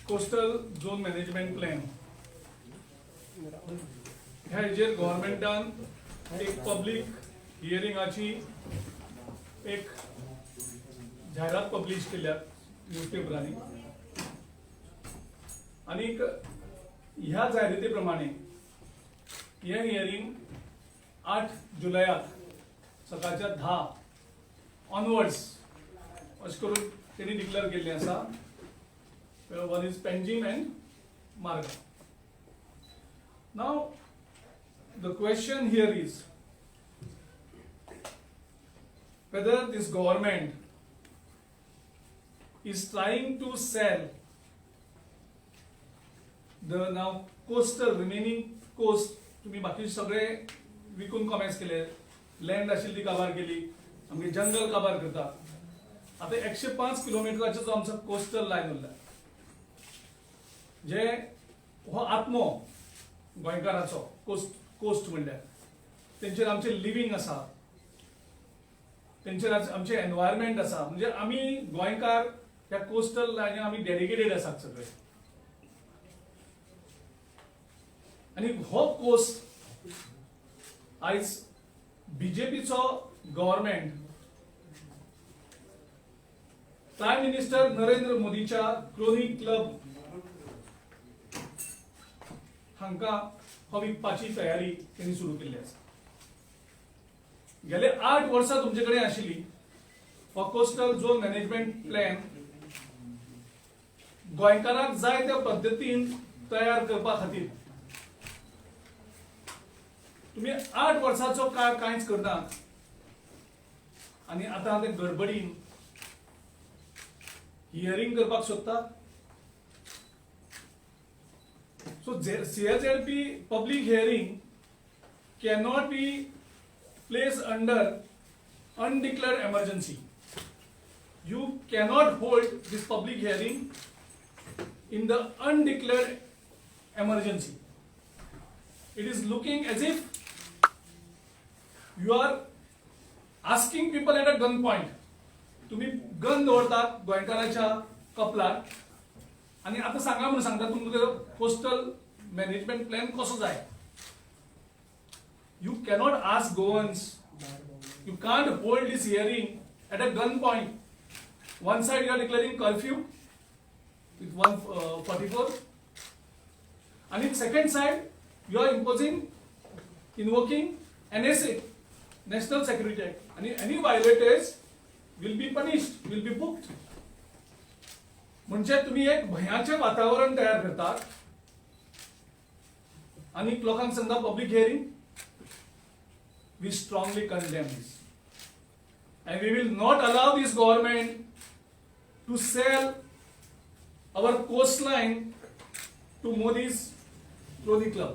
Coastal zone management plan ह्या हेजेर गव्हर्नमेंटान एक पब्लीक हियरिंगाची एक जाहिरात पब्लिश केल्या न्यूजपेपरांनी आणि ह्या जाहिराते प्रमाणे हे हियरिंग 8 जुलयाक सकाळच्या 10 ऑनवर्ड्स अशें करून त्यांनी डिक्लेअर केल्लें आसा. वन इज पेंजीम एंड मार्गा. नाव the question here is whether this government is trying to sell the now coastal remaining coast. तुम्ही बाकी सगळे विकून कॉमेंट्स केले, लँड आशिल्ली काबार केली, आमगे जंगल काबार करता. आता 105 किलोमीटराचो जो आमचो कोस्टल लायन उरला, जे हो आत्मो गोंयकाराचो कोस्ट म्हणल्यार तेंचेर आमचे लिव्हिंग आसा, तेंचेर आमचे एनवायरमेंट आसा. म्हणजे आमी गोंयकार ह्या कोस्टल लायनीन आमी डेडिकेटेड आसात सगळे. आणि हो कोस्ट आयज बीजेपीचो गव्हर्नमेंट प्रायम मिनिस्टर नरेंद्र मोदीच्या क्रोनी क्लब हांकां हो विकपाची तयारी त्यांनी सुरू केल्ली आसा. गेले 8 वर्सां तुमचे कडेन आशिल्ली हो कोस्टल झोन मॅनेजमेंट प्लॅन गोंयकारांक जाय त्या पद्दतीन तयार करपा खातीर तुम्ही 8 वर्साचो काळ कांयच करना आणि आता ते गडबडीन हियरिंग करपाक सोदता. So CHLP public hearing cannot be placed under undeclared emergency. You cannot hold this public hearing in the undeclared emergency. It is looking as if you are asking people at a gunpoint. तुम्ही gun दवरतात गोंयकाराच्या कपलार आणि आता सांगा म्हणून सांगता तुमकां coastal management plan कसो जाय. You cannot ask Goans, you can't hold this hearing at a gun point. One side you are declaring curfew with 144 आणि second side you are invoking NSA, National Security Act, and any violators will be punished, will be booked. म्हणजे तुम्ही एक भयाचे वातावरण तयार करतात आणि लोकांक सांगता public hearing. We strongly condemn this and we will not allow this government to sell our coastline to Modi's crony club.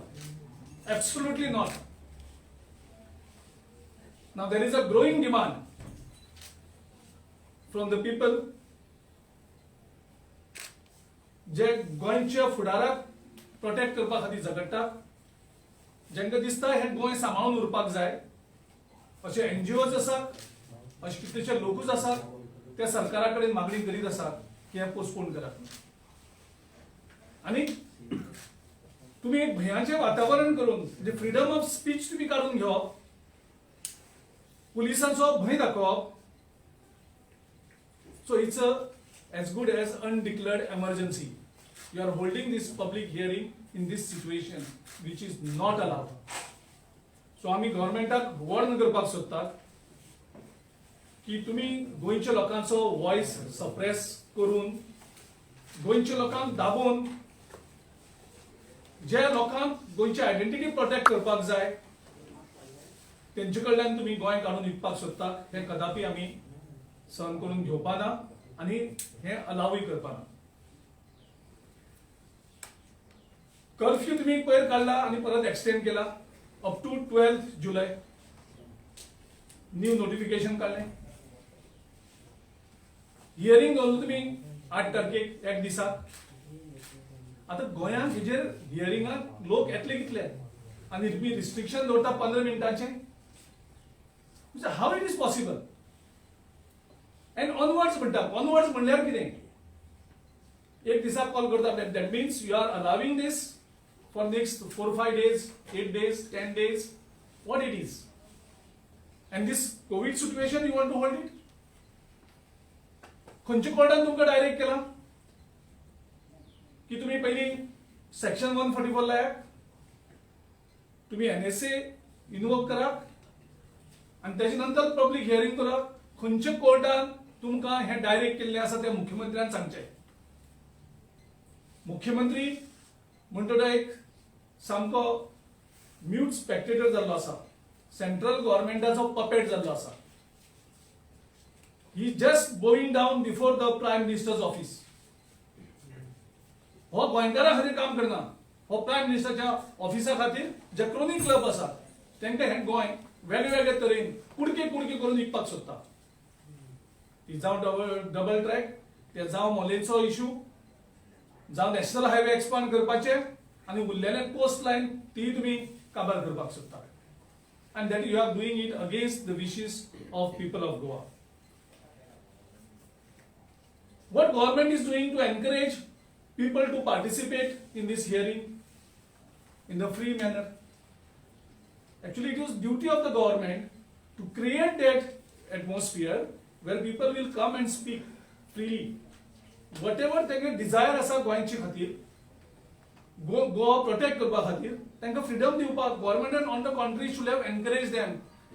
Absolutely not. Now there is a growing demand from the people जे गोंयच्या फुडाराक protect करपा खातीर झगडटा, जेंकां दिसता हे गोंय सांबाळून उरपाक जाय, अशे NGOs आसात, अशे कितलेशे लोकूच आसात, ते सरकारा कडेन मागणी करीत आसात की हे पोस्टपोन करात. आणि तुम्ही एक भयाचे वातावरण करून म्हणजे फ्रीडम ऑफ स्पीच तुम्ही काढून घेवप, पुलिसांचो भय दाखोवप. So it's as good as undeclared emergency. You are holding this public hearing in this situation which is not allowed. So आम्ही गव्हर्नमेंटाक वॉर्न करपाक सोदतात की तुम्ही गोंयच्या लोकांचो वॉइस सप्रेस करून गोंयच्या लोकांक दाबून जे लोकांक गोंयची आयडेंटिटी प्रोटेक्ट करपाक जाय तेंचे कडल्यान तुम्ही गोंय काढून विकपाक सोदता, हे कदापि आम्ही सहन करून घेवपा ना आणि हे अलावूय करपा ना. कर्फ्यू तुम्ही पयर काढला आणि परत एक्सटेंड केला अप टू 12 जुलै. न्यू नोटिफिकेशन काढले. हियरिंग दवरलो तुम्ही 8 तारखेक एक दिसाक. आता गोंयांत हेजेर हियरिंगाक लोक येतले कितले आणि तुम्ही रिस्ट्रिक्शन दवरता 15 मिनिटांचे. How it is possible. End onwards म्हणटा, ऑनवर्ड्स म्हणल्यार कितें? एक दिसाक कॉल करता. That means you are allowing this for next 4-5 days, 8 days, 10 days, what it is. And this COVID situation you want to hold it? खंयच्या कोर्टान तुमकां direct केला की तुम्ही पहिली सेक्शन 144 लायाक तुम्ही NSA इन्वोक करा आणि त्याच्या नंतर पब्लिक हियरिंग करा. खंयच्या कोर्टान तुमकां हे डायरेक्ट केल्ले आसा ते मुख्यमंत्र्यान सांगचे. मुख्यमंत्री म्हणटा तो एक सामको म्यूट स्पेक्टेटर जाल्लो आसा. सेंट्रल गव्हर्नमेंटाचो पपेट जाल्लो आसा. He just bowing down before the prime minister's office. हो गोंयकारां खातीर काम करना. हो प्रायम मिनिस्टरच्या ऑफिसा खातीर जे क्रोनीक क्लब आसा तांकां हें गोंय वेगवेगळे तरेन कुडके करून विकपाक सोदता. ती जावं डबल ट्रॅक, ते जावं मोलेचो इश्यू, जावं नॅशनल हायवे एक्सपांड करपाचे आनी उरलेले कोस्ट लायन ती तुम्ही काबार करपाक सोदता. And that you are doing it against the wishes of people of Goa. What government is doing to encourage people to participate in this hearing in a free manner? Actually, it is duty of the government to create that atmosphere where people will come and speak freely. Whatever they desire asa गोंयची खातीर, Goa protect करपा खातीर तांकां freedom दिवपाक government on the contrary should have encouraged them.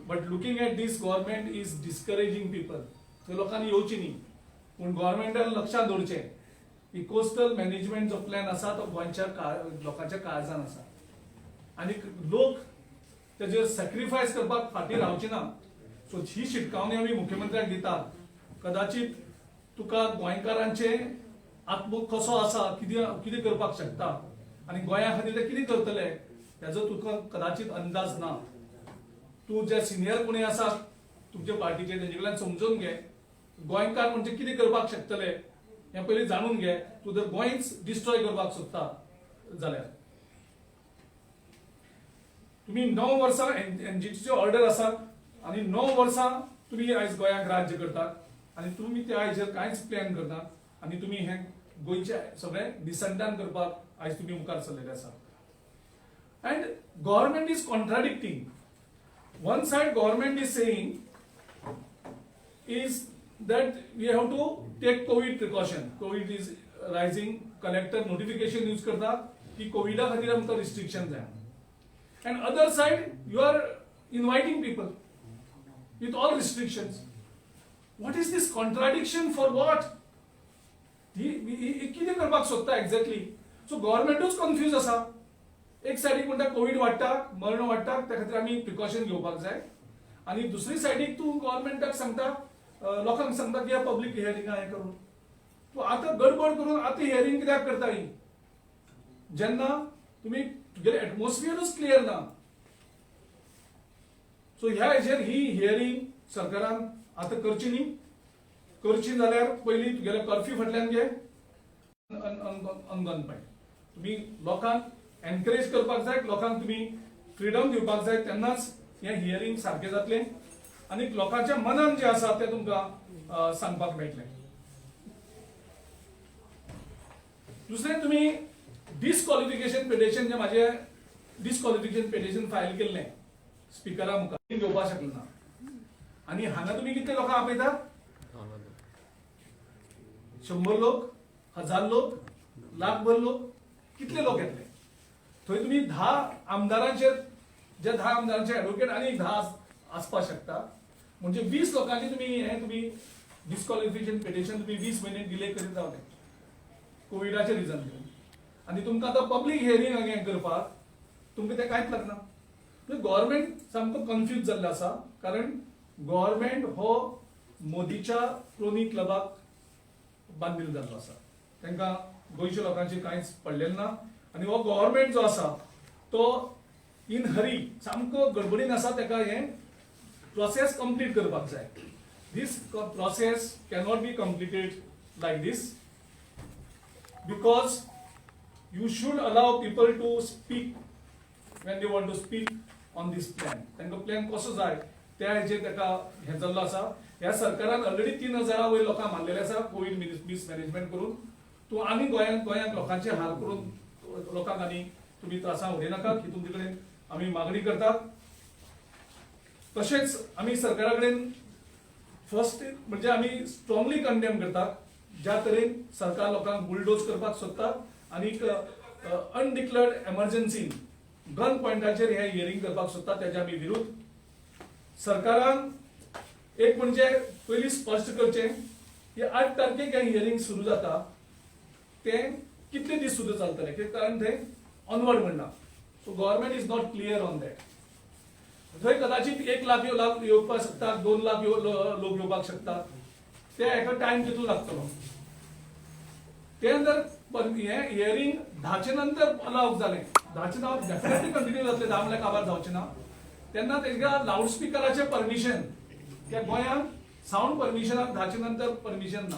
But looking at this, government is discouraging people. थंय लोकांनी येवची न्ही. पूण गव्हर्नमेंटान लक्षात दवरचें की कोस्टल मॅनेजमेंट जो प्लॅन आसा तो गोंयच्या लोकांच्या काळजान आसा आनी लोक तेजेर सॅक्रिफायस करपाक फाटीं रावचे ना. सो ही शिटकावणी आमी मुख्यमंत्र्याक दितात. कदाचित तुका गोंयकारांचे आत्मो कसो आसा, कितें करपाक शकता आनी गोंया खातीर ते कितें करतले हेजो तुका कदाचित अंदाज ना. तूं जे सिनियर कोणी आसा तुमचे पार्टीचे तेजे कडल्यान समजून घे गोंयकार म्हणजे कितें करपाक शकतले हें पयलीं जाणून घे. तूं जर गोंयच डिस्ट्रॉय करपाक सोदता जाल्यार. तुम्ही 9 वर्सां एनजीटीची ऑर्डर आसा आनी 9 वर्सां तुम्ही आयज गोंयाक राज्य करतात आनी तुम्ही त्या हाजेर कांयच प्लॅन करनात आनी तुम्ही हें गोंयचे सगळे डिसंटान करपाक आयज तुम्ही मुखार सरलेले आसा. And government is contradicting. One side government is saying is that we have to take COVID precaution. COVID is rising. Collector notification use करता की कोविडा खातीर आमकां restriction जाय. And other side you are inviting people with all restrictions. What is this contradiction for what? कितें करपाक सोदता exactly. So गव्हर्नमेंटूच confuse आसा. एक सायडीक म्हणटा कोविड वाडटा, मरण वाडटा, त्या खातीर आमी प्रिकॉशन घेवपाक जाय आनी दुसरी सायडीक तूं गव्हर्नमेंटाक सांगता, लोकांक सांगता की पब्लीक हियरिंगा हें करून. तूं आतां गडबड करून आतां हियरिंग कित्याक करता ही जेन्ना तुमी तुगेलें एटमॉस्फियरूच क्लियर ना. सो ह्या हेजेर ही हियरिंग सरकारान आतां करची न्ही. करची जाल्यार पयलीं तुगेले कर्फ्यू फाटल्यान घे अनगन पाय. तुम्ही लोकांक एनकरेज करपाक जाय, लोकांक तुम्ही फ्रीडम दिवपाक जाय, तेन्नाच हें हियरिंग सारकें जातलें आनी लोकांच्या मनान जें आसा तें तुमकां सांगपाक मेळटलें. दुसरें तुमी डिस्क्वॉलिफिकेशन पिटिशन जें म्हाजें डिस्क्वॉलिफिकेशन पिटिशन फायल केल्लें स्पिकरा मुखार घेवपाक शकना आनी हांगा तुमी कितले लोकांक आपयतात? 100 लोक, 1000 लोक, लाखभर लोक, कितले लोक येतले? थंय तुम्ही 10 आमदारांचेर जे 10 आमदारांचे ॲडव्होकेट आनी 10 आसपाक शकता. म्हणजे 20 लोकांची तुम्ही डिस्क्वॉलिफिकेशन पिटिशन तुम्ही 20 महिने डिले करीत रावले कोविडाचे रिजन घेवन आनी तुमकां आतां पब्लीक हियरिंग हें करपाक तुमकां तें कांयच लागना. गव्हर्नमेंट सामको कन्फ्यूज जाल्लो आसा कारण गव्हर्नमेंट हो मोदीच्या क्रोनी क्लबाक बांदील जाल्लो आसा. तांकां गोंयच्या लोकांचेर कांयच पडलेलें ना आनी हो गव्हर्नमेंट जो आसा तो इन हरी सामको गडबडीन आसा. ताका हें प्रोसेस कंप्लीट करपाक जाय. This process cannot be completed like this because you should allow people to speak when they want to speak on this plan. तांकां प्लॅन कसो जाय त्या हेजेर ताका हें जाल्लो आसा. ह्या सरकारान ऑलरेडी 3000 वयर लोकांक मारलेले आसा कोविड मिसमॅनेजमेंट करून. तूं आनी गोंयांत लोकांचे हाल करून लोकांक आनी तुमी त्रासां उडयनाका ही तुमचे कडेन आमी मागणी करतात. तशेंच आमी सरकारा कडेन फर्स्ट म्हणजे आमी स्ट्रॉंगली कंडेम करतात ज्या तरेन सरकार लोकांक बुलडोज करपाक सोदता आनी अनडिक्लेअर्ड एमर्जन्सीन गन पॉयंटाचेर हे हियरिंग करपाक सोदता तेजे आमी विरोध. सरकारान एक म्हणजे पयलीं स्पश्ट करचें की 8 तारखेक हे हियरिंग सुरू जाता तें कितले दीस सुद्दां चलतलें कारण थंय ऑनवर्ड म्हणना. So government is not clear on that. थंय कदाचित 1 लाख येवपाक शकता 2 लाख लोक येवपाक शकता ते हेका टायम कितलो लागतलो. ते नंतर हे हियरिंग 10चे नंतर अलाव जालें 10चे नाव डेफिनेटली कंटिन्यू जातले 10 म्हणल्यार काबार जावचें ना. तेन्ना तेका लावड स्पिकराचें परमिशन त्या गोंयांत साऊंड परमिशनाक 10चे नंतर परमिशन ना.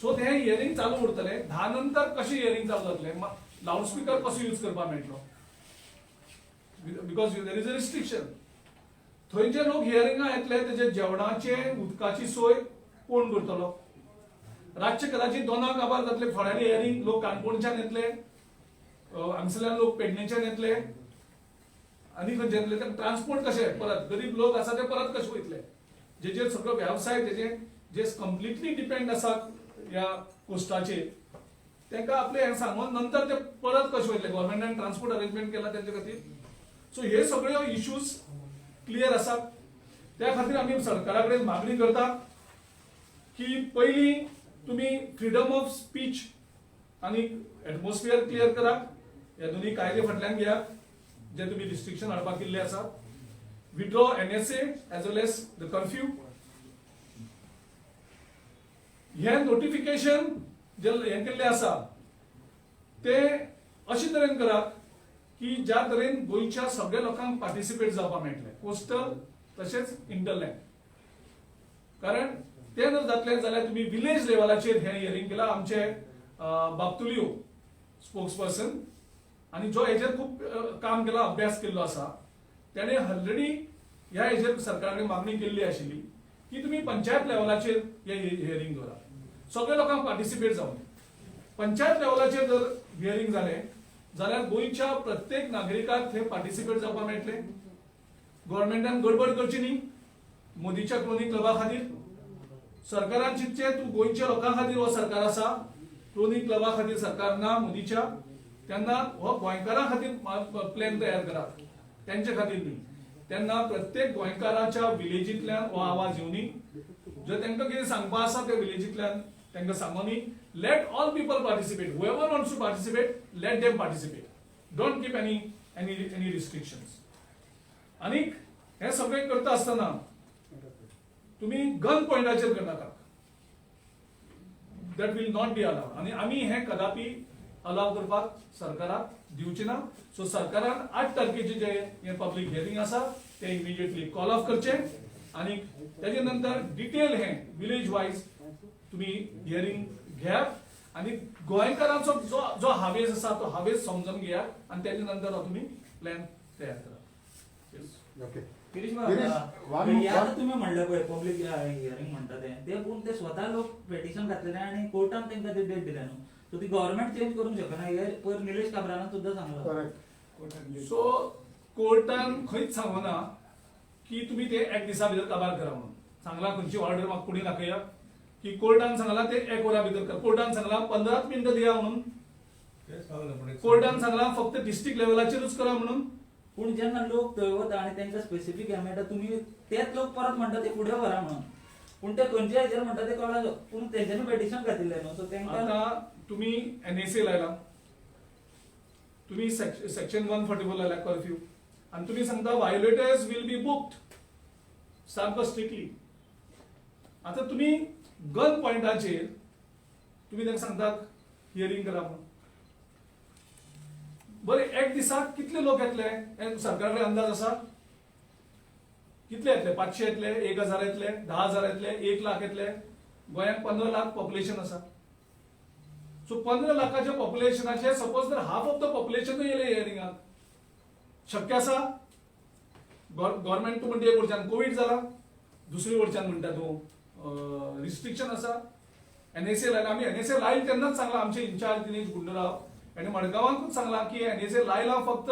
सो ते हियरिंग चालू उरतलें 10 नंतर कशें हियरिंग चालू जातलें लावड स्पिकर कसो यूज करपाक मेळटलो because there is a restriction. थंयचे लोक हियरिंगा येतले तेजे जेवणाचे उदकाची सोय कोण करतलो. रातचे कदाचित 2 काबार जातले थोड्यांनी हियरिंग लोक काणकोणच्यान येतले हांगसरल्यान लोक पेडणेच्यान येतले आनी खंयचे येतले ट्रान्सपोर्ट कशें परत गरीब लोक आसा ते परत कशे वयतले जेचेर सगळो वेवसाय तेजे जे कंप्लिटली डिपेंड आसा ह्या कोस्टाचेर तांकां आपले हें सांगून नंतर ते परत कशे वयतले. गव्हर्मेंटान ट्रान्सपोर्ट अरेंजमेंट केला तेंचे खातीर. सो हे सगळ्यो इश्यूज क्लियर आसात. त्या खातीर आमी सरकारा कडेन मागणी करता की पयलीं तुमी फ्रीडम ऑफ स्पीच आनी एटमॉस्फियर क्लियर करात. हे दोन्ही कायदे फाटल्यान घेयात जे तुम्ही रिस्ट्रिक्शन हाडपाक केल्ले आसा. Withdraw NSA as well as the curfew. हे नोटिफिकेशन जे हे केल्ले आसा ते अशे तरेन करात की ज्या तरेन गोंयच्या सगळ्या लोकांक पार्टिसिपेट जावपाक मेळटले कोस्टल तशेंच इंटरलँड. कारण ते जर जातले जाल्यार तुम्ही विलेज लेवलाचेर हे हियरिंग केला. आमचे बापतुलियो स्पोक्सपर्सन आणि जो हेजेर खूप काम केला अभ्यास केल्लो आसा त्याने ऑलरेडी ह्या हेजेर सरकाराकडे मागणी केल्ली आशिल्ली की तुम्ही पंचायत लेवलाचेर हे हियरिंग दवरा सगळ्या लोकांक पार्टिसिपेट जावन. पंचायत लेवलाचेर जर हियरिंग जालें जाल्यार गोंयच्या प्रत्येक नागरिकाक थंय पार्टिसिपेट जावपाक मेळटलें. गव्हर्मेंटान गडबड करची न्ही मोदीच्या क्रोनी क्लबा खातीर. सरकारान चिंतचें तूं गोंयच्या लोकां खातीर हो सरकार आसा क्रोनी क्लबा खातीर सरकार ना मोदीच्या तेन्ना हो गोंयकारां खातीर प्लॅन तयार करात तेंचे खातीर न्ही. तेन्ना प्रत्येक गोंयकाराच्या विलेजींतल्यान हो आवाज येवनी. जर तांकां कितें सांगपा आसा त्या विलेजींतल्यान तांकां सांगोनी. Let all people participate. Whoever wants to participate let them participate. Don't keep any restrictions. आनीक हे सगळें करता आसतना तुम्ही गन पॉइंटाचेर करनाका. That will not be allowed. आणि आमी हे कदापि अलाव करपाक सरकाराक दिवचे ना. सो सरकारान 8 तारखेचे जे हे पब्लीक हियरिंग आसा ते इमिजिएटली कॉल ऑफ करचे आणि त्याच्या नंतर डिटेल हे विलेज वायज तुम्ही हियरिंग घेयात आणि गोंयकारांचो जो हावेस आसा तो हावेस समजून घेयात आणि त्याच्या नंतर तुम्ही प्लॅन तयार करा. ओके. आता तुम्ही म्हणलं पळय पब्लिक हियरिंग म्हणटा ते पूण ते स्वतः लोक पेटिशन घातलेले आणि कोर्टान तांकां ते डेट दिल्या न्हू. सो ती गव्हर्नमेंट चेंज करूंक शकना. हे पर निलेश काब्रानान सुद्दां सांगला. सो कोर्टान खंयच सांगना की तुम्ही ते 1 दिसा भितर काबार करा म्हणून. सांगला खंयची ऑर्डर म्हाका कोणी दाखया की कोर्टान सांगला ते 1 वरा भितर कर. कोर्टान सांगला 15 मिनिटं दिया म्हणून. कोर्टान सांगला फक्त डिस्ट्रिक्ट लेवलाचेरूच करा म्हणून. पूण जेन्ना लोक थंय वता आणि तांकां स्पेसिफीक हे मेळटा तुम्ही तेच लोक परत म्हणटा ते फुडें व्हरा म्हणून. पूण ते खंयच्या हेजेर म्हणटा ते कळना. पूण तेंच्यांनी पेटिशन घातिल्लें न्हू. सो तांकां आता तुम्ही NSA लायला तुम्ही सेक्शन 144 लायला कर्फ्यू आणि तुम्ही सांगता व्हायोलेटर्स विल बी बुक्ड सारको स्ट्रिक्टली. आता तुम्ही गन पॉइंटाचेर तुम्ही तांकां सांगतात हियरिंग करा म्हणून. बरे 1 दिसाक कितले लोक येतले सरकाराकडे अंदाज आसा कितले येतले. 500 येतले 1000 येतले 10,000 येतले 1 लाख येतले. गोंयांत 15 लाख पॉप्युलेशन आसा. सो 15 लाखाच्या पॉप्युलेशनाचे सपोज जर हाफ ऑफ द पॉप्युलेशन येयले हियरिंगाक शक्य आसा. गव्हर्मेंट तूं म्हणटा एक वडच्यान कोविड जाला दुसरी वडच्यान म्हणटा तूं रिस्ट्रिक्शन आसा. NSA लायला आम्ही NSA लायल तेन्नाच सांगला आमचे इन्चार्ज दिनेश गुंडूराव आणि मडगांवांकूच सांगला की NSA लायला फक्त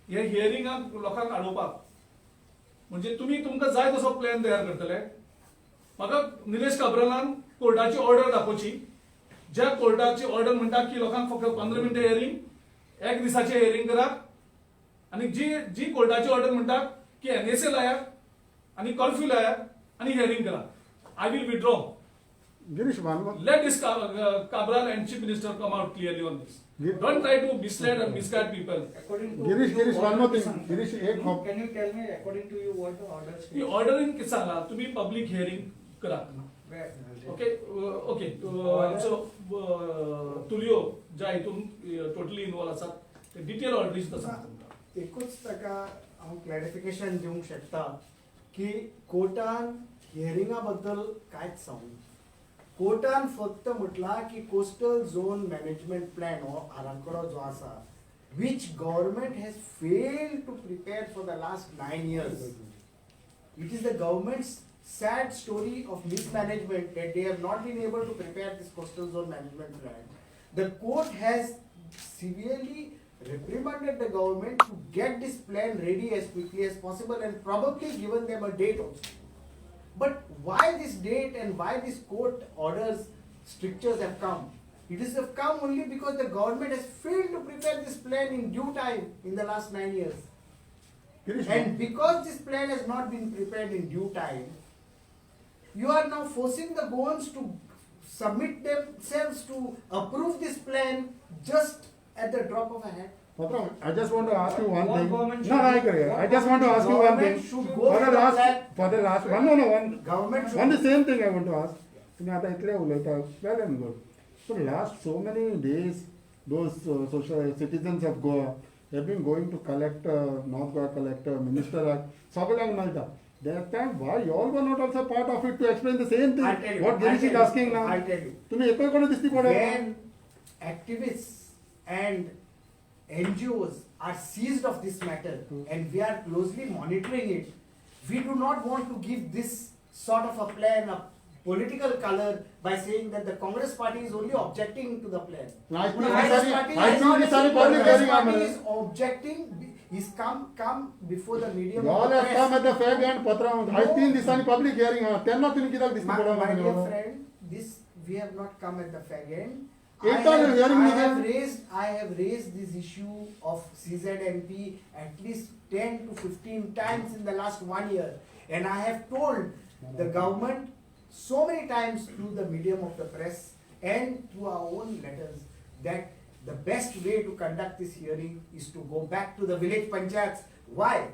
हे हियरिंगाक लोकांक अडोवपाक म्हणजे तुमकां जाय तसो प्लॅन तयार करतले म्हाका निलेश काब्रालान कोर्टाची ऑर्डर दाखोवची ज्या कोर्टाची ऑर्डर म्हणटा की लोकांक फक्त 15 मिनिटं हियरिंग एक दिसाचे हियरिंग करात आणि जी कोर्टाची ऑर्डर म्हणटा की NSA लायात आणि कर्फ्यू लायात आणि हियरिंग करा I will withdraw Girish, one more. let this Cabral and Chief Minister come out clearly on this. Don't try to mislead and misguide people. According to Girish, what one more are the thing. sanctions? Girish, एक hop. Can you tell me according to you what the orders? ही ऑर्डरीन किती सांगला तुम्ही public hearing करा Where? Okay आमचो Tulio ज्या हितून totally involve आसात ते डिटेल ऑर्डरीज तसा तुमकां एकूच ताका हांव क्लॅरिफिकेशन दिवंक शकता की कोर्टान हियरिंगा बद्दल कांयच सांगूं कोर्टान फक्त म्हटला की कोस्टल झोन मॅनेजमेंट प्लॅन हो आराखडो जो आसा which government has failed to prepare for the last 9 years. It is the government's sad story of mismanagement that they have not been able to prepare this coastal zone management plan. The court has severely reprimanded the government to get this plan ready as quickly as possible and probably given them a date also. But why this date and why this court orders strictures have come? It is have come only because the government has failed to prepare this plan in due time in the last 9 years. Girish, And because this plan has not been prepared in due time, you are now forcing the Goans to submit themselves to approve this plan just at the drop of a hat. Patra, I just want to ask you one What thing. government No, should I do? agree. I What just want to ask you one thing. government should go for the plan. For the last one. Government should One the same thing I want to ask. तुम्ही आता इतले उलयता well and good. So last so many days, those social citizens of Goa have been going to collect North Goa collector, minister, सगळ्यांक मेळटा. That time, why you all were not also part of it to explain the same thing? I'll tell you, What Girish is asking now. I'll tell you. तुम्ही एकय कोणी दिसती पडत When activists and NGOs are seized of this matter and we are closely monitoring it, we do not want to give this sort of a plan a political color by saying that the Congress party is only objecting to the plan. I The Congress party think is not this are public Congress hearing party आम्हाला. is objecting, is come before the medium You of all the have come at press. the fag end पत्र I No. 3 दिसांनी public hearing हा त्यांना तुम्ही कित्याक दिसती My dear पडत friend, this we have not come at the fag end. Ek time hearing I have raised this issue of CZMP at least 10 to 15 times in the last 1 year, and I have told the government so many times through the medium of the press and through our own letters that the best way to conduct this hearing is to go back to the village panchayats. Why?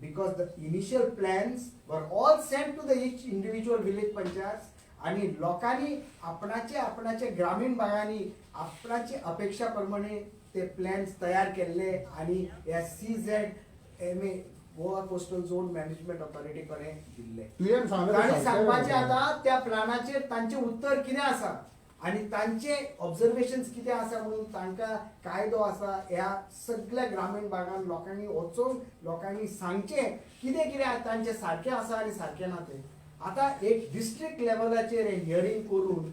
Because the initial plans were all sent to the each individual village panchayats आणि लोकांनी आपणाचे ग्रामीण भागांनी आपणाचे अपेक्षा प्रमाणे ते plans तयार केल्ले आणि या CZMA Goa coastal zone management authority कडे दिल्ले क्लियर तांणी सांगपाचे सांगले आता त्या प्लॅनाचेर तांचे उत्तर कितें आसा आणि तांचे ऑब्झर्वेशन्स कितें आसा म्हणून तांकां कायदो आसा ह्या सगळ्या ग्रामीण भागांत लोकांनी वचून लोकांनी सांगचें कितें कितें तांचे सारकें आसा आनी सारकें ना तें आता एक डिस्ट्रिक्ट लेवलाचेर हियरिंग करून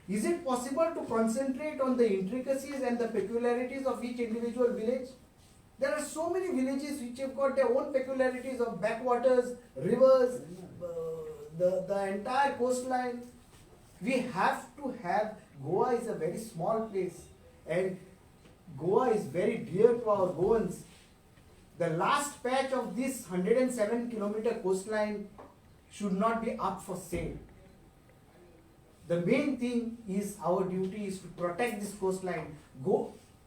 is it possible to concentrate on the intricacies and the peculiarities of each individual village? There are so many villages which have got their own peculiarities of backwaters, rivers, the entire coastline. We have to have, Goa is a very small place and Goa is very dear to our Goans. The last patch of this 107 kilometer coastline should not be up for sale. The main thing is our duty is to protect this coastline.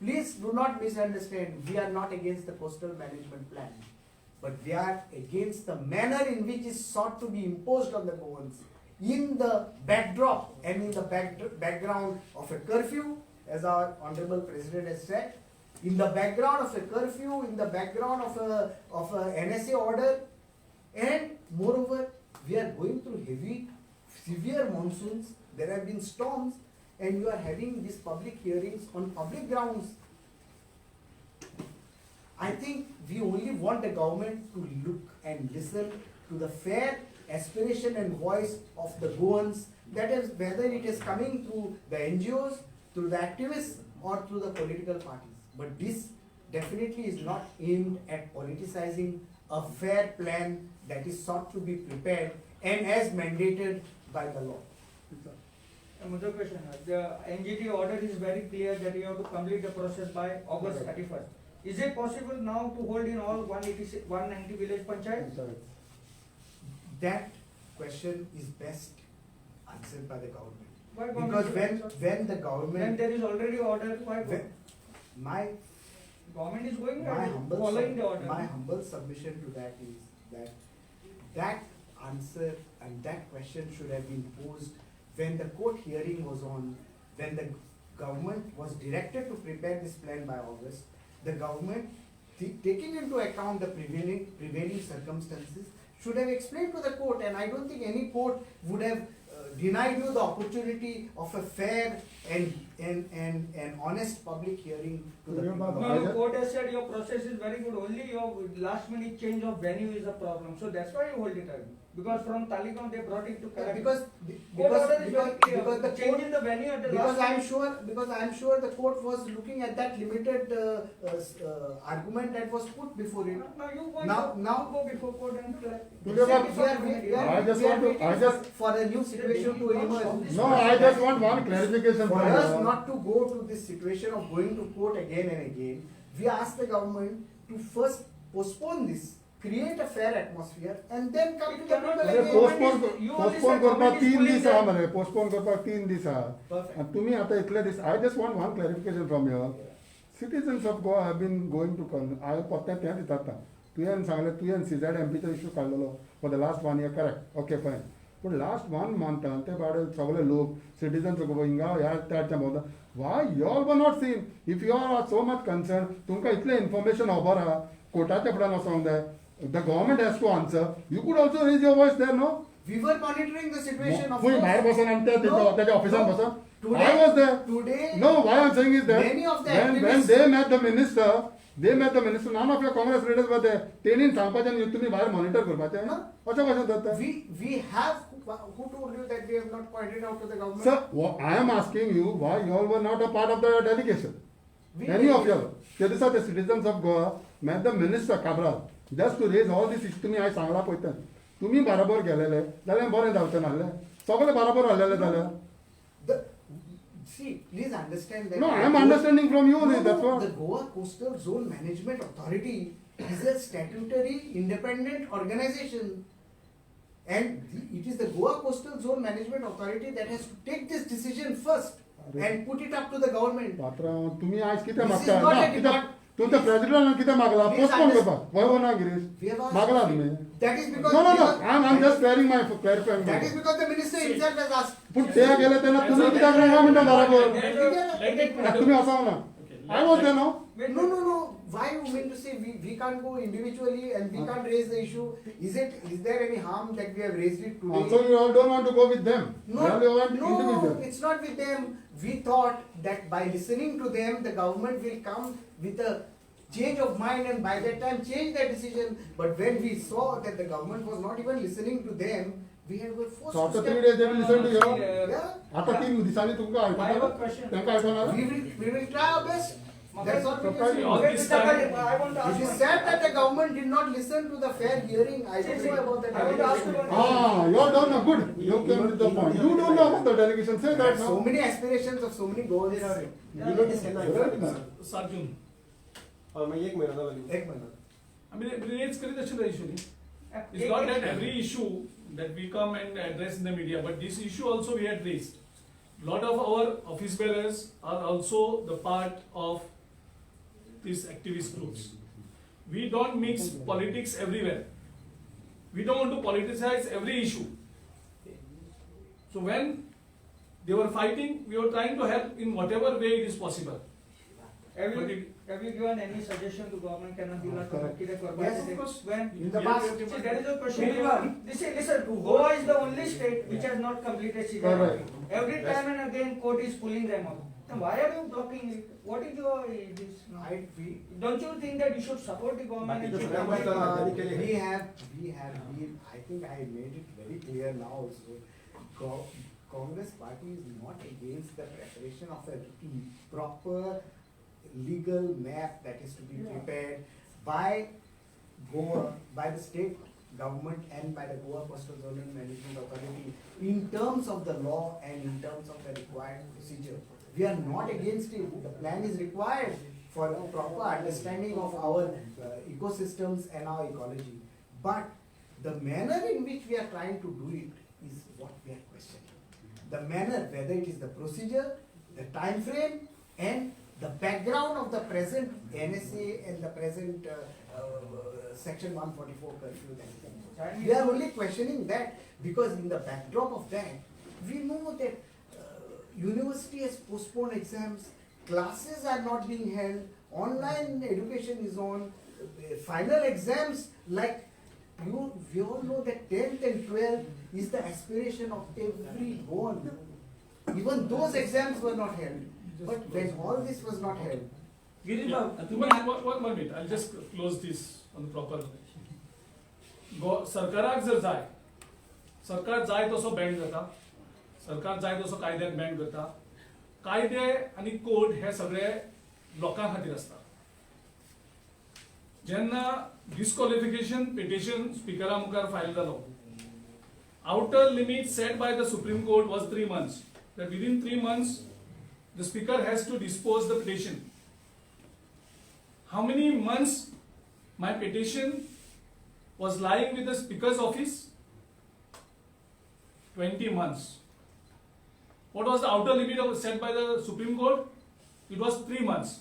Please do not misunderstand. We are not against the coastal management plan, but we are against the manner in which is sought to be imposed on the Goans in the backdrop and in the background of a curfew, as our honorable president has said, in the background of a curfew, in the background of a NSA order, and moreover, we are going through severe monsoons. There have been storms, and you are having these public hearings on public grounds. I think we only want the government to look and listen to the fair aspiration and voice of the Goans, that is whether it is coming through the NGOs, through the activists, or through the political parties. But this definitely is not aimed at politicizing a fair plan that is sought to be prepared and as mandated by the law. Another question, the NGT order is very clear that you have to complete the process by August Correct. 31st. Is it possible now to hold in all 190 village panchayats? That question is best answered by the government. Why Because government? when the When government, there is already order, why when- my government is going My ahead humble, following the order? my humble submission to that is that answer and that question should have been posed when the court hearing was on, when the government was directed to prepare this plan by August. The government, taking into account the prevailing circumstances, should have explained to the court, and I don't think any court would have denied you the opportunity of a fair and honest public hearing to the Yeah, people. but- No, the court has said your process is very good, only your last minute change of venue is a problem, so that's why you hold it early. Because from Taligaon they brought it to Yeah, Collector. because Court order is very clear, because the change court, in the venue at the because last. I'm sure the court was looking at that limited argument that was put before it. Now you go, Now- go before court and collect. You know what? We I just are want to- waiting I just- for a new situation to emerge. No, I just want one clarification For from us you. not to go to this situation of going to court again and again, we ask the government to first postpone this, create a fair atmosphere, and then come to the people अरे again. Postpone करपाक 3 दीस आहा मरे postpone करपाक 3 दीस आहा Perfect. आणि तुम्ही आता इतले दीस I just want one clarification from you. Citizens of Goa have been going to हांवें पत्ते तें दितात तुवें सांगलें तुवें CZ MPचो इश्यू काडलेलो for the last 1 year correct okay fine पूण लास्ट 1 month ते भायर सगळे लोक सिटीजन्स हिंगा ह्या त्याच्या भोंवता why you all were not seen if you are so much concerned तुमकां इतलें इन्फॉर्मेशन खबर आहा कोर्टाच्या फुड्यान वचोंक जाय the government has to answer you could also raise your voice there no We were monitoring the situation of खंय भायर बसून आनी त्याच्या ऑफिसान बसून Today- I was there Today, no why I'm saying is that many of the when activists- they met the minister none of your congress leaders were there तेणीन सांगपाचें न्ही तुमी भायर मॉनिटर करपाचें No. अशें कशें जाता we have, who told you that we have not pointed out to the government? Sir, I am asking you why you all were not a part of the delegation. We Any were- of you all. These are the citizens of Goa met the minister Cabral just to raise all these issues. तुम्ही हांवें सांगला पळय तें तुम्ही बरोबर गेलेले जाल्यार बरें जावचें नासलें सगळे बरोबर आहलेले जाल्यार The, see, please understand that. No, I am understanding from you, No, that's what. The Goa Coastal Zone Management Authority is a statutory independent organization. And it is the Goa Coastal Zone Management Authority that has to take this decision first and put it up to the government. पात्रांव तुम्ही आज कितें This is मागता not ना, a कितें demand. तुमच्या प्रेसिडेंटान कितें मागला Please postpone understand. करपाक वय ना गिरीश We have asked. मागला तुम्ही That is because. No, because- I'm just clarifying my That is because the minister himself has asked. पूण ते गेले तेन्ना तुम्ही कित्याक ना म्हणटा बरोबर Let तुम्ही असं ना I was there no No. Why you mean to say we can't go individually and we can't raise the issue? Is there any harm that we have raised it today? So you all don't want to go with them. No, You only want no, individual. it's not with them. We thought that by listening to them, the government will come with a change of mind and by that time change their decision. But when we saw that the government was not even listening to them, we were forced So after to 3 step. days they will listen to you. Yeah, आता 3 दिसांनी तुमकां I have a आयकणार question. तांकां आयकणार we will try our best. That's all we can All say. this time- I want to ask It is one. sad that the government did not listen to the fair hearing. I don't know about that. I want to ask you one- Ah, you all don't know. Good. You came with the point. You don't know about the delegation. Say that So now. many aspirations of so many goals. You don't listen. Sarjun, मैं एक महीना वाली एक minute. आम्ही raise करीत आशिल्लो issue न्ही. It's एक- not एक- that every issue that we come and address in the media, but this issue also we had raised. Lot of our office bearers are also the part of these activist groups. We don't mix politics everywhere. We don't want to politicize every issue. So when they were fighting, we were trying to help in whatever way it is possible. Have But you, it- have you given any suggestion to government cannot do like correct. Yes, of course. When? In the Yeah, past, See, there is a question. Minimum. Listen, Goa is the only state which has not completed CJ. Correct. Every time and again court is pulling them up. Then why are you blocking it? What is your this? Don't you think that you should support the government and But should it complete doesn't it? matter. we have been, I think I made it very clear now also. Congress party is not against the preparation of a proper legal map that is to be prepared by Goa, by the state government and by the Goa Coastal Zoning Management Authority in terms of the law and in terms of the required procedure. We are not against it. The plan is required for a proper understanding of our ecosystems and our ecology. But the manner in which we are trying to do it is what we are questioning. The manner, whether it is the procedure, the time frame, and the background of the present NSA and the present Section 144 curfew that is imposed. We are only questioning that because in the backdrop of that, we know that university has postponed exams, classes are not being held, online education is on, final exams like we all know that 10th and 12th is the aspiration of every Goan. Even those exams were not held. But when all this was not held, Girish Yeah. भाऊ, तुम्ही One minute, I'll just close this on the proper. सरकाराक जर जाय, सरकार जाय तसो band जाता, सरकार जाय तसो कायद्याक बँड करता. कायदे आणि कोड हे सगळे लोकां खातीर असता. जेन्ना डिस्क्वॉलिफिकेशन पिटिशन स्पीकरा मुखार फायल जालो, outer limit set by the Supreme Court was 3 months. That within 3 months, the speaker has to dispose the petition. How many months my petition was lying with the speaker's office? 20 months. What was the outer limit set by the Supreme Court? It was 3 months.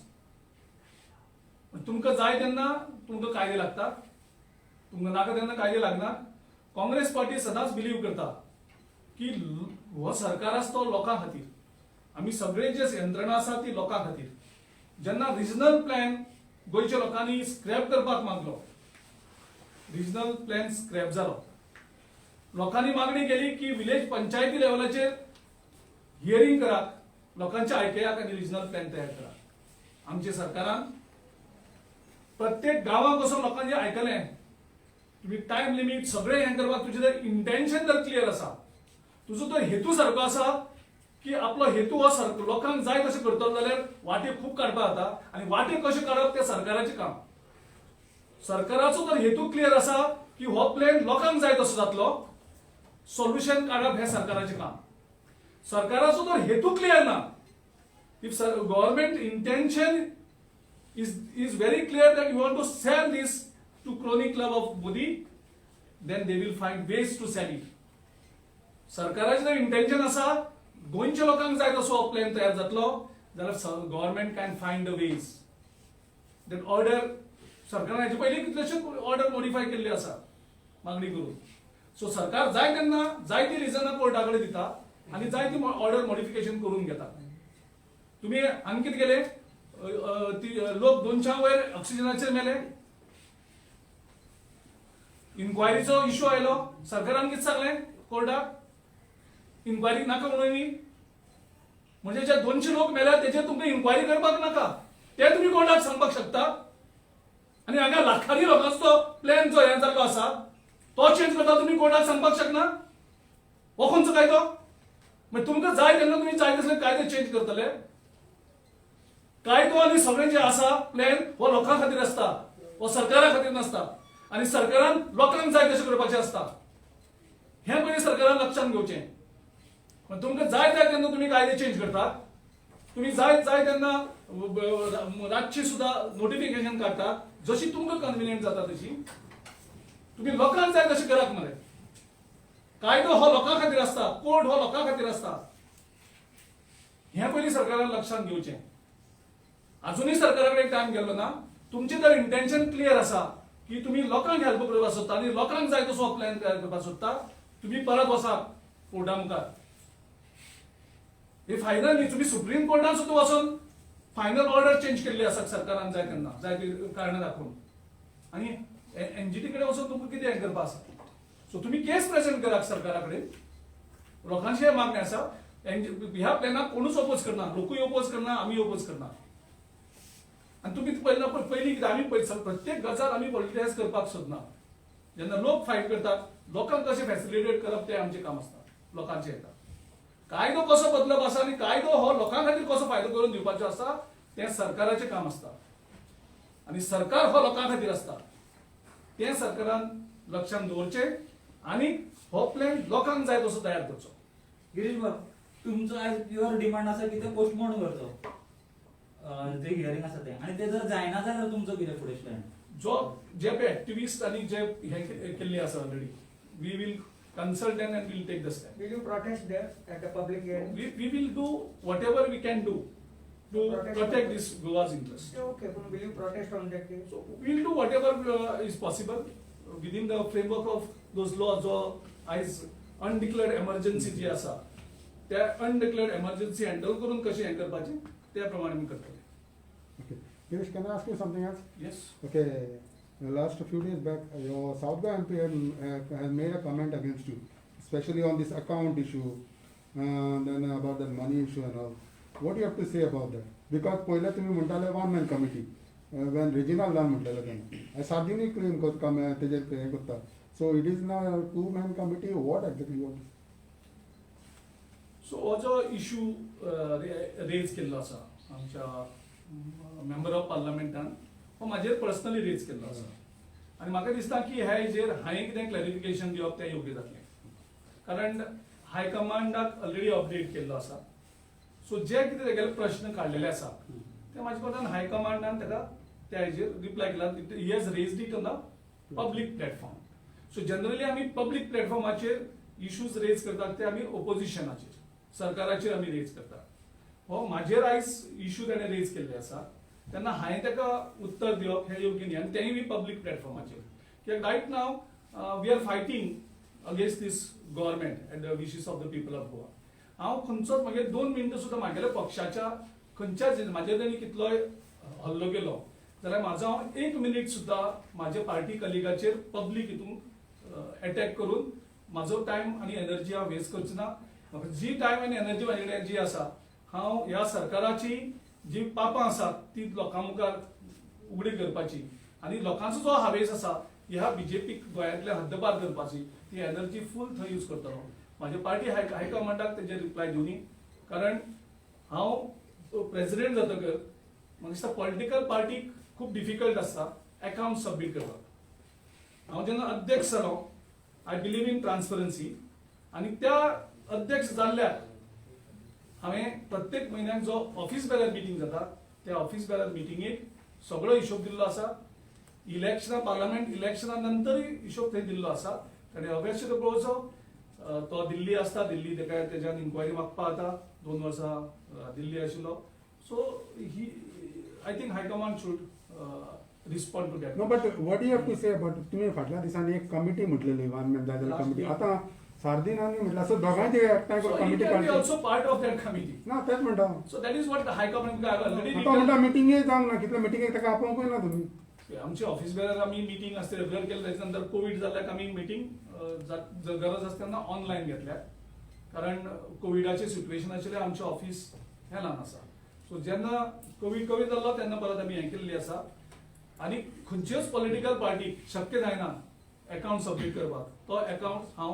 तुमकां जाय तेन्ना तुमकां कायदे लागतात, तुमकां नाका तेन्ना कायदे लागना. काँग्रेस पार्टी सदांच बिलीव करता की हो सरकार आसा तो लोकां खातीर. आमी सगळे जे यंत्रणा आसा ती लोकां खातीर. जेन्ना रिजनल प्लॅन गोंयच्या लोकांनी स्क्रॅप करपाक मागलो, रिजनल प्लॅन स्क्रॅप जालो. लोकांनी मागणी केली की विलेज पंचायती लेवलाचेर हियरिंग करात, लोकांचे आयकयाक आनी रिजनल प्लॅन तयार करात. आमच्या सरकारान प्रत्येक गांवांत वचून लोकांचे आयकलें. तुम्ही टाइम लिमिट सगळे हें करपाक तुजें जर इंटेन्शन जर क्लियर आसा, तुजो तो हेतू सारको आसा की आपलो हेतू हो लोकांक जाय तशें करतलो जाल्यार वाटे खूब काडपाक जाता. आनी वाटे कशें काडप तें सरकाराचें काम. सरकाराचो जर हेतू क्लियर आसा की हो प्लॅन लोकांक जाय तसो जातलो, सोल्युशन काडप हें सरकाराचें काम. सरकाराचो जर हेतू क्लियर ना, if government intention is very clear that you want to sell this to crony club of Modi, then they will find ways to sell it. सरकाराचे जर इंटेन्शन आसा गोंयच्या लोकांक जाय तसो प्लॅन तयार जातलो जाल्यार government can find the ways. That order सरकारान हेचे पयलीं कितलेशेच ऑर्डर मॉडिफाय केल्ली आसा मागणी करून. सो सरकार जाय तेन्ना जाय ती रिजनां कोर्टा कडेन दिता आनी जाय ती ऑर्डर मॉडिफिकेशन करून घेता. तुम्ही हांगा कितें केलें, लोक 200 वयर ऑक्सिजनाचेर मेले. इन्क्वायरीचो इश्यू आयलो, सरकारान कितें सांगलें कोर्टाक, इन्क्वायरी नाका म्हणून. म्हणजे जे 200 लोक मेल्यात तेचेर तुमकां इन्क्वायरी करपाक नाका ते तुम्ही कोर्टाक सांगपाक शकता. आनी हांगा लाखांनी लोकांचो प्लॅन जो हें जाल्लो आसा तो चेंज करता तुम्ही कोर्टाक सांगपाक शकना. हो खंयचो कायदो? म्हणजे तुमकां जाय तेन्ना तुम्ही जाय तसले कायदे चेंज करतले. कायदो आनी सगळें जे आसा प्लॅन हो लोकां खातीर आसता, हो सरकारा खातीर नासता. आनी सरकारान लोकांक जाय तशें करपाचें आसता. हें पयलीं सरकारान लक्षांत घेवचें. तुमकां जाय तेन्ना तुम्ही कायदे चेंज करतात. तुम्ही जाय तेन्ना रातची सुद्धा नोटिफिकेशन काडटात जशी तुमकां कन्विनियंट जाता तशी. तुम्ही लोकांक जाय तशें करात मरे. कायदो हो लोकां खातीर आसता, कोर्ट हो लोकां खातीर आसता. हें पयलीं सरकारान लक्षांत घेवचें. अजूनही सरकाराकडे टाइम गेलो ना. तुमचे जर इंटेन्शन क्लियर आसा की तुम्ही लोकांक हेल्प करपाक सोदता आनी लोकांक जाय तसो प्लॅन तयार करपाक सोदता, तुम्ही परत वचात कोर्टा मुखार. हे फायनल न्ही. तुम्ही सुप्रीम कोर्टान सुद्दां वचून फायनल ऑर्डर चेंज केल्ली आसा सरकारान जाय तेन्ना जाय ती कारणां दाखोवन. आनी एनजीटी कडेन वचून तुमकां कितें हें करपाक आसा. सो तुम्ही केस प्रेझेंट करात सरकारा कडेन. लोकांची मागणी आसा. ह्या प्लॅनाक कोणूच ओपोज करना, लोकूय ओपोज करना, आमी ओपोज करना. आणि तुम्ही पहिली आम्ही प्रत्येक गजाल आम्ही पॉलिटिसाइज करपाक सोदना. जेन्ना लोक फायट करतात लोकांक कशें फॅसिलिटेट करप तें आमचें काम आसता, लोकांचें येता. कायदो कसो बदलप आसा आनी कायदो हो लोकां खातीर कसो फायदो करून दिवपाचो आसा तें सरकाराचें काम आसता आनी सरकार हो लोकां खातीर आसता तें सरकारान लक्षांत दवरचें आनी हो प्लॅन लोकांक जाय तसो तयार करचो. गिरीश बाब, तुमचो आयज प्युअर डिमांड आसा की ते पोस्टपोन करचो जे हियरिंग आसा ते, आणि ते जर जायना जाल्यार तुमचो कितें फुडें स्टँड? जे पळय एक्टिविस्ट आनी जे हे केल्ली आसा already we will consult them and will take the step. Will you protest there at the public hearing? We will do whatever we can do to protect this Goa's interest. Okay, but will you protest on that day? So we'll do whatever is possible within the framework of those laws. जो आज undeclared emergency जी आसा त्या undeclared emergency handle करून कशी हे करपाची त्या प्रमाणे मी करतले. Okay. Girish, can I ask you something else? Yes. Okay, the last few days back, your South Goa MP has made a comment against you, especially on this account issue, then about the money issue and all. What do you have to say about that? Because पहिले तुम्ही म्हणटाले one man committee, when regional land म्हणटाले तेन्ना, सार्वजनिक claim करता, तेजेर हे करता. So it is now a two-man committee. What exactly what? So हो जो इशू रेज केल्लो आसा आमच्या मेंबर ऑफ पार्लमेंटान हो म्हाजेर पर्सनली रेज केल्लो आसा आनी म्हाका दिसता की ह्या हेजेर हांवें कितें क्लॅरिफिकेशन दिवप तें योग्य जातलें कारण हायकमांडाक ऑलरेडी अपडेट केल्लो आसा. सो जे कितें तेगेले प्रश्न काडलेले आसा ते म्हाजे कोतान हायकमांडान ताका त्या हेजेर रिप्लाय केला. He has raised it on the public platform. So generally आमी पब्लीक प्लॅटफॉर्माचेर इश्यूज रेज करतात ते आमी ओपोजिशनाचेर सरकाराचेर आमी रेज करतात. हो म्हाजेर आयज इश्यू ताणें रेज केल्ले आसा तेन्ना हांवें ताका उत्तर दिवप हें योग्य न्ही आनी तेंय बी पब्लीक प्लॅटफॉर्माचेर कित्याक रायट नाव we are fighting against this government and the wishes of the people of Goa. हांव खंयचोच म्हागे 2 मिनटां सुद्दां म्हागेल्या पक्षाच्या खंयच्याच म्हाजेर ताणी कितलोय हल्लो केलो जाल्यार म्हाजो हांव 1 मिनीट सुद्दां म्हाज्या पार्टी कलिगाचेर पब्लीक हितून अटॅक करून म्हाजो टायम आनी एनर्जी हांव वेस्ट करचो ना. जी टायम आनी एनर्जी म्हाजे कडेन जी आसा हांव ह्या सरकाराची जी पापां आसात ती लोकां मुखार उगडी करपाची आनी लोकांचो जो हावेस आसा ह्या बीजेपीक गोंयांतल्या हद्दपार करपाची ती एनर्जी फूल थंय यूज करतलो. म्हाजे पार्टी हायकमांडाक तेजेर रिप्लाय दिवनी कारण हांव प्रेसिडेंट जातकर म्हाका दिसता पॉलिटिकल पार्टीक खूब डिफिकल्ट आसता अकाउंट सबमीट करपाक. हांव जेन्ना अध्यक्ष जालो आय बिलीव इन ट्रान्सपरन्सी आनी त्या अध्यक्ष जाल्ल्यार हांवें प्रत्येक म्हयन्याक जो ऑफिस बेरर मिटींग जाता त्या ऑफिस बेरर मिटींगेक सगळो हिशोब दिल्लो आसा. इलेक्शनां पार्लमेंट इलेक्शना नंतरूय हिशोब थंय दिल्लो आसा. ताणें अगस्ट पळोवचो तो दिल्ली आसता दिल्ली तेका तेज्यान इन्क्वायरी मागपा जाता 2 वर्सां दिल्ली आशिल्लो. So he I think high command should respond to that. No, but what do you have to say about तुम्ही फाटल्या दिसांनी एक कमिटी म्हटलेली वन मॅन दादर Last कमिटी week. आता सार्दिनांनी म्हटलं असं दोघांचे एकठांय So करून he कमिटी can be काढली also part of that committee. ना तेच म्हणटा So that is what the High Command I have already आता म्हणटा written. मिटिंगे जावंक ना कितल्या मिटिंगेक ताका आपोवंकूय ना तुम्ही. आमचे ऑफिस बेरर आम्ही मीटिंग असते रेग्युलर केलं त्याच्यानंतर कोविड जाल्याक आम्ही मीटिंग जर गरज असते तेन्ना ऑनलायन घेतल्या कारण कोविडाचे सिच्युएशन आशिल्लें आमचें ऑफिस हें ल्हान आसा. सो जेन्ना कोविड जाल्लो तेन्ना परत आमी हें केल्ली आसा आनी खंयच्याच पॉलिटिकल पार्टीक शक्य जायना अकाउंट सबमीट करपाक. तो अकाउंट हांव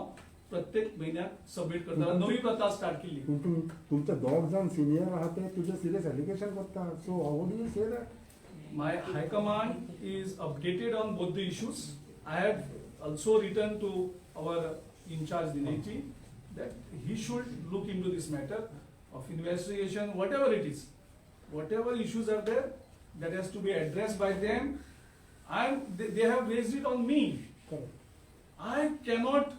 प्रत्येक म्हयन्याक सबमीट करता. नवी प्रथा स्टार्ट केल्ली. पूण तुमचे दोग जाण सिनियर आहात ते तुजे सिरियस एलिगेशन करता. So how do you say that? My High Command is updated on both the issues. I have also written to our in charge Dinekji that he should look into this matter of investigation, whatever it is, whatever issues are there, that has to be addressed by them, and they have raised it on me. Correct. I cannot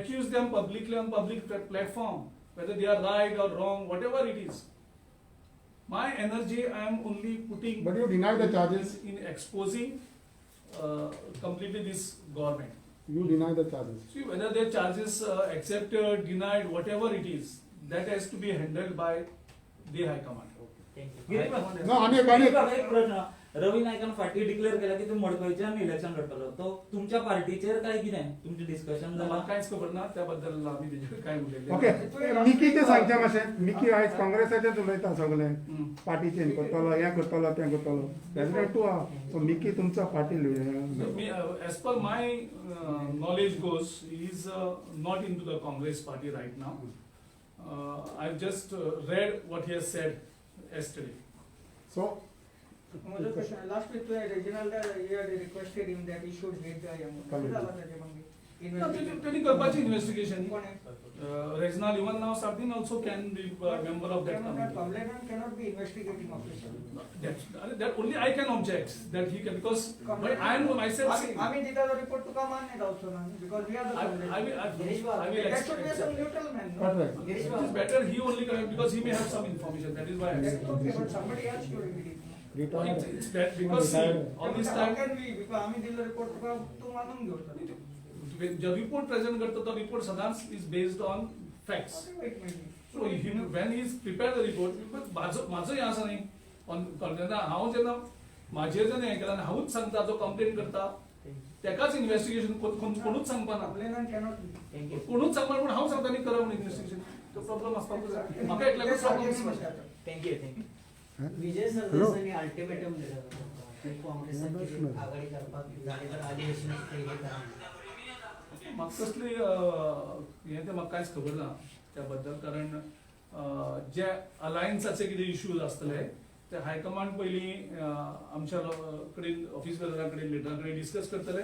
accuse them publicly on public platform, whether they are right or wrong, whatever it is. My energy I am only putting. But you deny the charges. In exposing completely this government. You deny the charges. See whether their charges accepted, denied, whatever it is, that has to be handled by the High Command. Girish बाब, No, अनेक गिरीश बाब, एक प्रश्न. रवी नायकान फाटी declare केला की तो मडकयच्यान इलेक्शन लढतलो. तो तुमच्या पार्टीचेर काय कितें तुमचे डिस्कशन मला जालां? कांयच खबर ना त्या बद्दल आम्ही तेजेर काय उलयलें. ओके, मिकीचे सांगचे मातशें. मिकी आयज काँग्रेसाचेच उलयता सगळे पार्टी चेंज करतलो हें करतलो तें करतलो. प्रेसिडेंट तूं आहा. सो मिकी तुमचा party As per my knowledge goes, he is not into the Congress party right now. I've just read what he has said yesterday. So, माझा question last week to Reginald he had requested him that he should get the amount. Committee. झाला त्याचे मग No, investigate. त्यांनी करपाची investigation. कोण आहे? Reginald even now Sardin also can be member of that committee. Complainant cannot be investigating officer. That only I can object that he can, because but I am myself saying. आम्ही दिलेला report तुका मान्य also ना, because we are the I will There should be some accept. neutral man. no? Correct. It is better he only can, because he may have some information. That is why I am That's saying. okay, but somebody else should read it. retired. It's that because see, all this How time. can we, because आम्ही दिलेला report तुका तू मानून घेऊ शकतो. जो report present करतो तो report सदांच is based on facts. Wait a minute. So when he is prepared the report, माझं हे असं नाही जेन्ना हांव जेन्ना म्हाजेर जेन्ना हें केला हांवूच सांगता जो कंप्लेन करता तेकाच इन्व्हेस्टिगेशन कोणूच सांगपा ना. Complainant cannot be. कोणूच सांगपा पण हांव सांगता न्ही करप इन्व्हेस्टिगेशन. तो प्रॉब्लेम आसपाक जाय. म्हाका एकल्याकूच प्रॉब्लेम थँक्यू विजय Hello. सरदेसाईंनी अल्टिमेटम दिलं की काँग्रेसात कितें आघाडी करपाक जाय तर अधिवेशन हे करा. म्हाका कसली हें तें म्हाका कांयच खबर ना त्या बद्दल, कारण जे अलायन्साचे कितें इश्यूज आसतले ते हायकमांड पयलीं आमच्या कडेन ऑफिस बेलरा कडेन लिडरा कडेन डिस्कस करतले,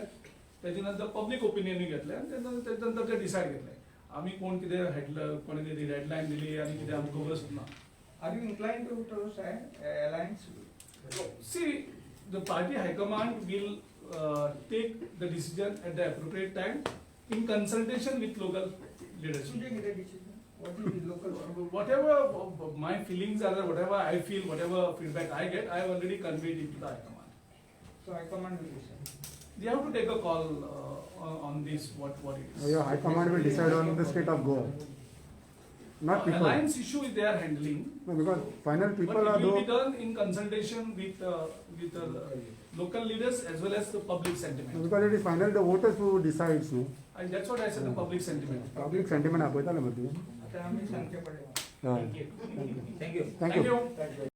तेजे नंतर पब्लीक ओपिनियनूय घेतले आनी तेजे नंतर ते डिसायड घेतले. आमी कोण कितें कोणी कितें डेडलायन दिली आनी कितें आमकां खबरच ना. Are you inclined to say alliance? See, the party high command will take the decision at the appropriate time in consultation with local leadership. तुझे किती decision? What is the local? Whatever my feelings are, whatever I feel, whatever feedback I get, I have already conveyed it to the high command. So I command will decide. They have to take a call on this, what it is. Your high command will decide on the state of Goa, not people. Alliance issue is they are handling, No, because final but people are it will be those. done in consultation with local leaders as well as the public sentiment. Because it is final the voters who decides. No, And that's what I said, the public sentiment. public sentiment आपयताले मग तुम्ही. आता आम्ही सांगते पडेल. हा. Thank you Thank you. Thank you.